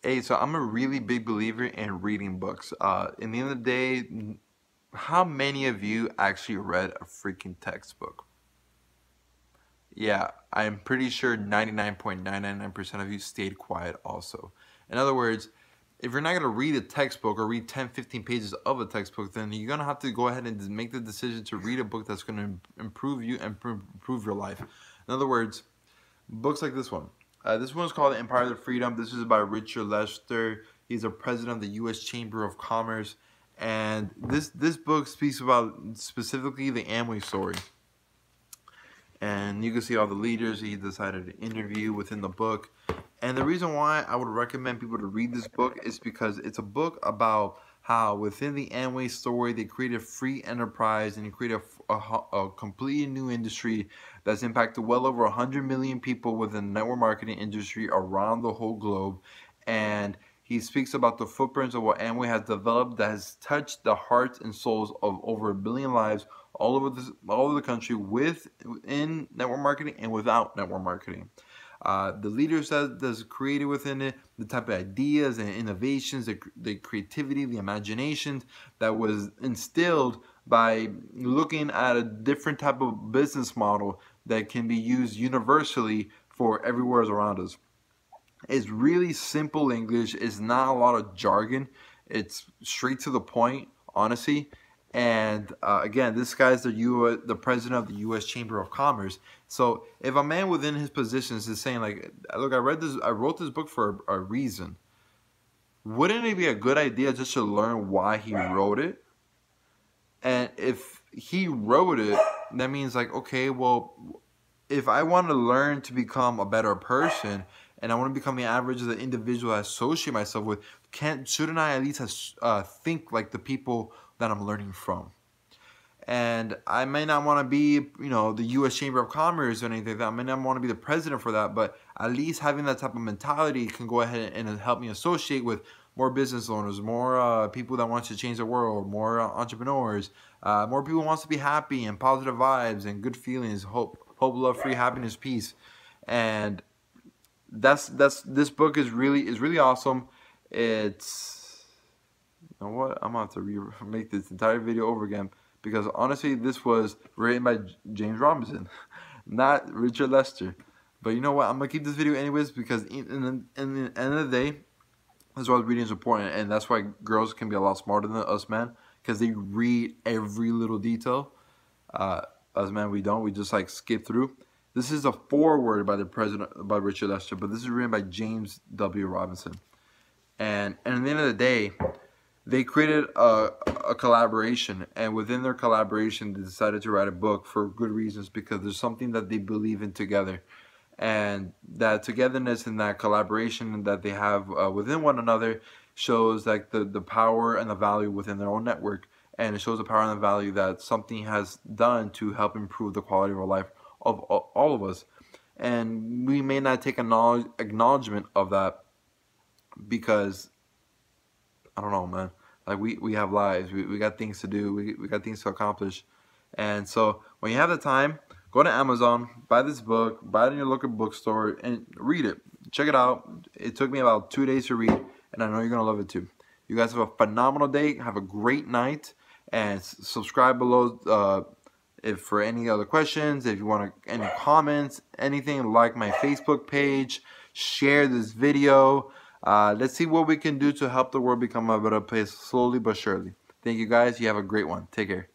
Hey, so I'm a really big believer in reading books. In the end of the day, how many of you actually read a freaking textbook? Yeah, I'm pretty sure 99.999% of you stayed quiet also. In other words, if you're not going to read a textbook or read 10, 15 pages of a textbook, then you're going to have to go ahead and make the decision to read a book that's going to improve you and improve your life. In other words, books like this one. This one's called Empire of Freedom. This is by Richard Lester. He's a president of the U.S. Chamber of Commerce. And this book speaks about specifically the Amway story. And you can see all the leaders he decided to interview within the book. And the reason why I would recommend people to read this book is because it's a book about how within the Amway story they created free enterprise and they created a completely new industry that's impacted well over 100 million people within the network marketing industry around the whole globe. And he speaks about the footprints of what Amway has developed that has touched the hearts and souls of over 1 billion lives all over the country within network marketing and without network marketing. The leaders that's created within it, the type of ideas and innovations, the creativity, the imagination that was instilled by looking at a different type of business model that can be used universally for everywhere around us. It's really simple English. It's not a lot of jargon. It's straight to the point, honestly. And again, this guy's the president of the U.S. Chamber of Commerce. So if a man within his positions is saying like, look, I wrote this book for a reason, wouldn't it be a good idea just to learn why he wrote it? And if he wrote it, that means like, okay, well, if I want to learn to become a better person and I want to become the average of the individual I associate myself with, shouldn't I at least think like the people that I'm learning from? And I may not want to be, the U.S. Chamber of Commerce or anything like that. I may not want to be the president for that, but at least having that type of mentality can go ahead and help me associate with more business owners, more people that want to change the world, more entrepreneurs, more people who wants to be happy and positive vibes and good feelings, hope, love, free, happiness, peace. And this book is really awesome. It's, you know what, I'm gonna have to make this entire video over again because honestly this was written by James Robinson, not Richard Lester. But you know what, I'm gonna keep this video anyways because in the end of the day, that's why reading is important, and that's why girls can be a lot smarter than us men because they read every little detail. Us men, we don't. We just like skip through. This is a foreword by by Richard Lester, but this is written by James W. Robinson. And at the end of the day, they created a collaboration, and within their collaboration, they decided to write a book for good reasons because there's something that they believe in together. And that togetherness and that collaboration that they have within one another shows like the power and the value within their own network. And it shows the power and the value that something has done to help improve the quality of our life of all of us. And we may not take acknowledgement of that because, I don't know, man. Like we have lives. We got things to do. We got things to accomplish. And so when you have the time, go to Amazon, buy this book, buy it in your local bookstore, and read it. Check it out. It took me about 2 days to read, and I know you're going to love it too. You guys have a phenomenal day. Have a great night. And subscribe below if for any other questions. If you want any comments, anything, like my Facebook page. Share this video. Let's see what we can do to help the world become a better place slowly but surely. Thank you guys. You have a great one. Take care.